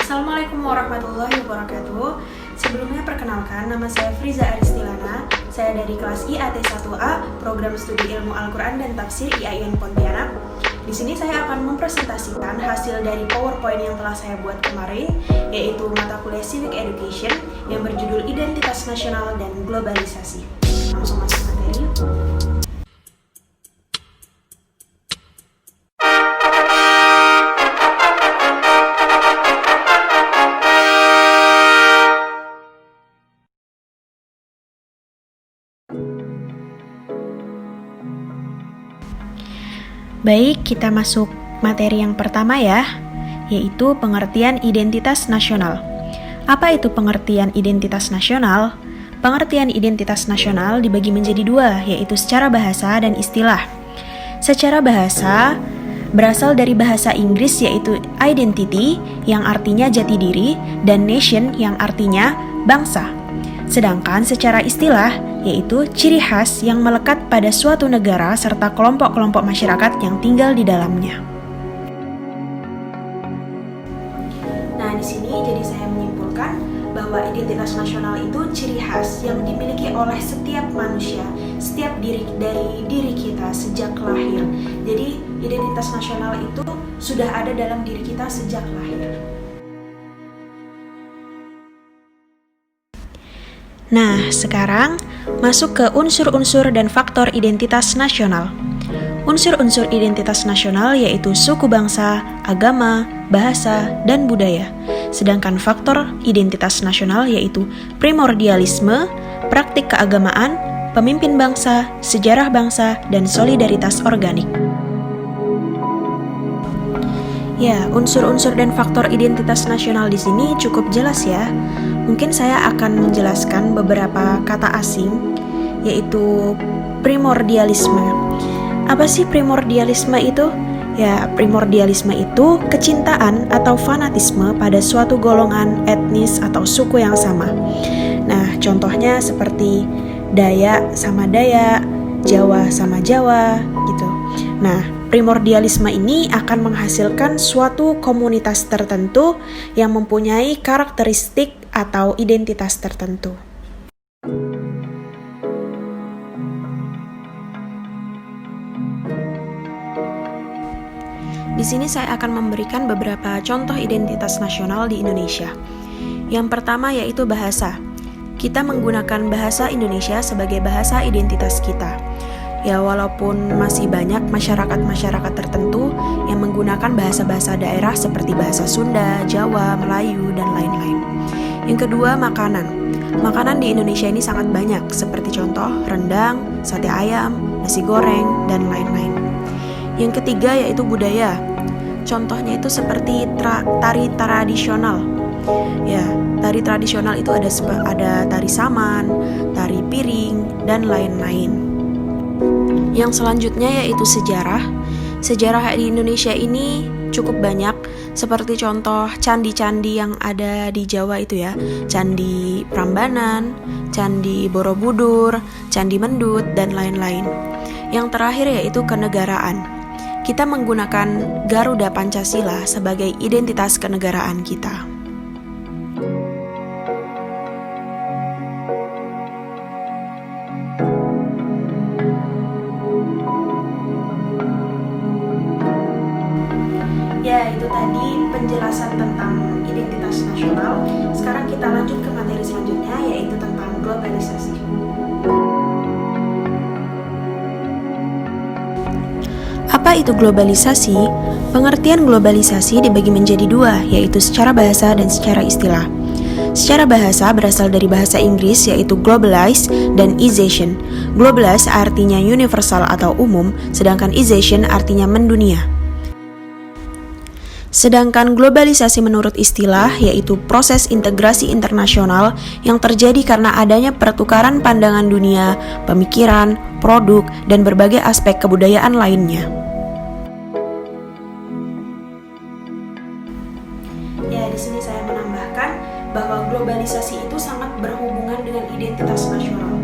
Assalamualaikum warahmatullahi wabarakatuh. Sebelumnya perkenalkan, nama saya Friza Aristilana. Saya dari kelas IAT 1A, Program Studi Ilmu Al-Quran dan Tafsir IAIN Pontianak. Di sini saya akan mempresentasikan hasil dari PowerPoint yang telah saya buat kemarin, yaitu mata kuliah Civic Education yang berjudul Identitas Nasional dan Globalisasi. Langsung masuk materi. Baik, kita masuk materi yang pertama ya, yaitu pengertian identitas nasional. Apa itu pengertian identitas nasional? Pengertian identitas nasional dibagi menjadi dua, yaitu secara bahasa dan istilah. Secara bahasa berasal dari bahasa Inggris yaitu identity yang artinya jati diri dan nation yang artinya bangsa. Sedangkan secara istilah yaitu ciri khas yang melekat pada suatu negara serta kelompok-kelompok masyarakat yang tinggal di dalamnya. Nah, di sini jadi saya menyimpulkan bahwa identitas nasional itu ciri khas yang dimiliki oleh setiap manusia, setiap dari diri kita sejak lahir. Jadi, identitas nasional itu sudah ada dalam diri kita sejak lahir. Nah, sekarang masuk ke unsur-unsur dan faktor identitas nasional. Unsur-unsur identitas nasional yaitu suku bangsa, agama, bahasa, dan budaya. Sedangkan faktor identitas nasional yaitu primordialisme, praktik keagamaan, pemimpin bangsa, sejarah bangsa, dan solidaritas organik. Ya, unsur-unsur dan faktor identitas nasional di sini cukup jelas ya. Mungkin saya akan menjelaskan beberapa kata asing, yaitu primordialisme. Apa sih primordialisme itu? Ya, primordialisme itu kecintaan atau fanatisme pada suatu golongan, etnis, atau suku yang sama. Nah, contohnya seperti Dayak sama Dayak, Jawa sama Jawa, gitu. Nah, primordialisme ini akan menghasilkan suatu komunitas tertentu yang mempunyai karakteristik atau identitas tertentu. Di sini saya akan memberikan beberapa contoh identitas nasional di Indonesia. Yang pertama yaitu bahasa. Kita menggunakan bahasa Indonesia sebagai bahasa identitas kita. Ya, walaupun masih banyak masyarakat-masyarakat tertentu yang menggunakan bahasa-bahasa daerah seperti bahasa Sunda, Jawa, Melayu, dan lain-lain. Yang kedua, makanan. Makanan di Indonesia ini sangat banyak, seperti contoh rendang, sate ayam, nasi goreng, dan lain-lain. Yang ketiga yaitu budaya. Contohnya itu seperti tari tradisional. Ya, tari tradisional itu ada tari saman, tari piring, dan lain-lain. Yang selanjutnya yaitu sejarah. Sejarah di Indonesia ini cukup banyak, seperti contoh candi-candi yang ada di Jawa itu ya, Candi Prambanan, Candi Borobudur, Candi Mendut, dan lain-lain. Yang terakhir yaitu kenegaraan. Kita menggunakan Garuda Pancasila sebagai identitas kenegaraan kita. Ya, itu tadi penjelasan tentang identitas nasional. Sekarang kita lanjut ke materi selanjutnya, yaitu tentang globalisasi. Apa itu globalisasi? Pengertian globalisasi dibagi menjadi dua, yaitu secara bahasa dan secara istilah. Secara bahasa berasal dari bahasa Inggris yaitu globalize dan ization. Globalize artinya universal atau umum, sedangkan ization artinya mendunia. Sedangkan globalisasi menurut istilah yaitu proses integrasi internasional yang terjadi karena adanya pertukaran pandangan dunia, pemikiran, produk, dan berbagai aspek kebudayaan lainnya. Ya, di sini saya menambahkan bahwa globalisasi itu sangat berhubungan dengan identitas nasional.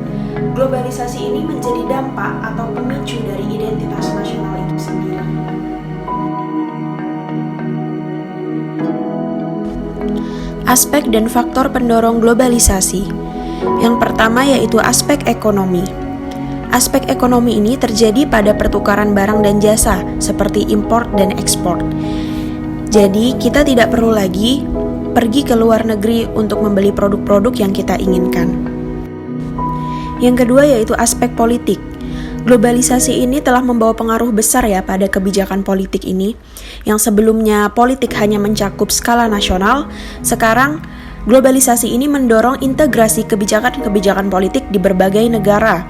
Globalisasi ini menjadi dampak atau pemicu dari identitas nasional itu sendiri. Aspek dan faktor pendorong globalisasi. Yang pertama yaitu aspek ekonomi. Aspek ekonomi ini terjadi pada pertukaran barang dan jasa seperti import dan ekspor. Jadi, kita tidak perlu lagi pergi ke luar negeri untuk membeli produk-produk yang kita inginkan. Yang kedua yaitu aspek politik. Globalisasi ini telah membawa pengaruh besar ya pada kebijakan politik ini. Yang sebelumnya politik hanya mencakup skala nasional, sekarang globalisasi ini mendorong integrasi kebijakan-kebijakan politik di berbagai negara.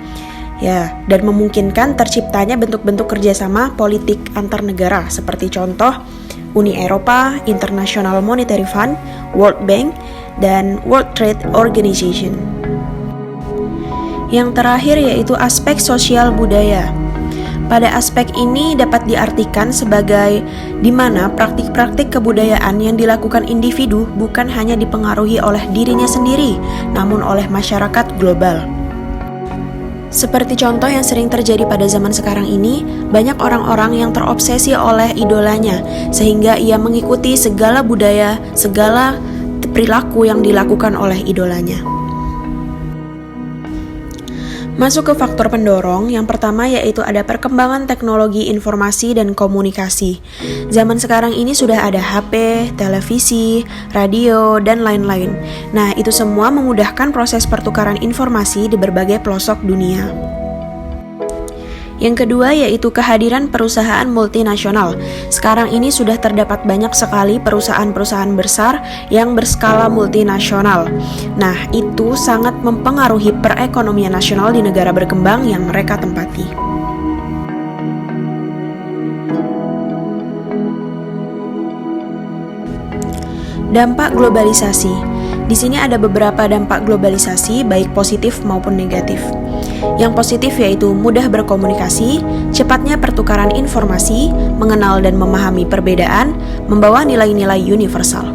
Ya, dan memungkinkan terciptanya bentuk-bentuk kerjasama politik antar negara seperti contoh Uni Eropa, International Monetary Fund, World Bank, dan World Trade Organization. Yang terakhir yaitu aspek sosial budaya. Pada aspek ini dapat diartikan sebagai di mana praktik-praktik kebudayaan yang dilakukan individu bukan hanya dipengaruhi oleh dirinya sendiri, namun oleh masyarakat global. Seperti contoh yang sering terjadi pada zaman sekarang ini, banyak orang-orang yang terobsesi oleh idolanya, sehingga ia mengikuti segala budaya, segala perilaku yang dilakukan oleh idolanya. Masuk ke faktor pendorong, yang pertama yaitu ada perkembangan teknologi informasi dan komunikasi. Zaman sekarang ini sudah ada HP, televisi, radio, dan lain-lain. Nah, itu semua memudahkan proses pertukaran informasi di berbagai pelosok dunia. Yang kedua yaitu kehadiran perusahaan multinasional. Sekarang ini sudah terdapat banyak sekali perusahaan-perusahaan besar yang berskala multinasional. Nah, itu sangat mempengaruhi perekonomian nasional di negara berkembang yang mereka tempati. Dampak globalisasi. Di sini ada beberapa dampak globalisasi, baik positif maupun negatif. Yang positif yaitu mudah berkomunikasi, cepatnya pertukaran informasi, mengenal dan memahami perbedaan, membawa nilai-nilai universal.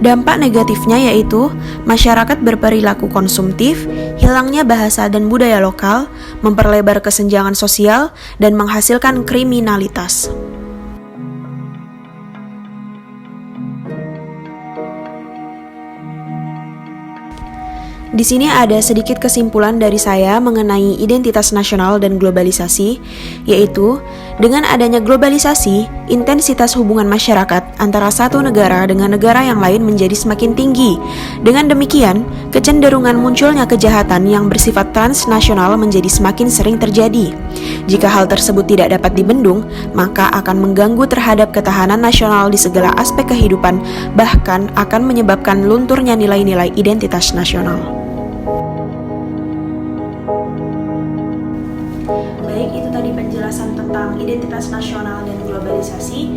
Dampak negatifnya yaitu masyarakat berperilaku konsumtif, hilangnya bahasa dan budaya lokal, memperlebar kesenjangan sosial, dan menghasilkan kriminalitas. Di sini ada sedikit kesimpulan dari saya mengenai identitas nasional dan globalisasi, yaitu dengan adanya globalisasi, intensitas hubungan masyarakat antara satu negara dengan negara yang lain menjadi semakin tinggi. Dengan demikian, kecenderungan munculnya kejahatan yang bersifat transnasional menjadi semakin sering terjadi. Jika hal tersebut tidak dapat dibendung, maka akan mengganggu terhadap ketahanan nasional di segala aspek kehidupan, bahkan akan menyebabkan lunturnya nilai-nilai identitas nasional. Baik, itu tadi penjelasan tentang identitas nasional dan globalisasi.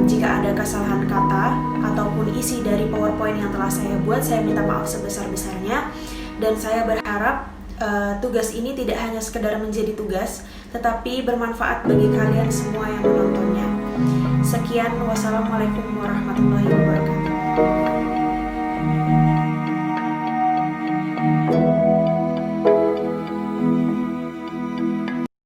Jika ada kesalahan kata ataupun isi dari PowerPoint yang telah saya buat, saya minta maaf sebesar-besarnya. Dan saya berharap tugas ini tidak hanya sekedar menjadi tugas, tetapi bermanfaat bagi kalian semua yang menontonnya. Sekian, wassalamualaikum warahmatullahi wabarakatuh.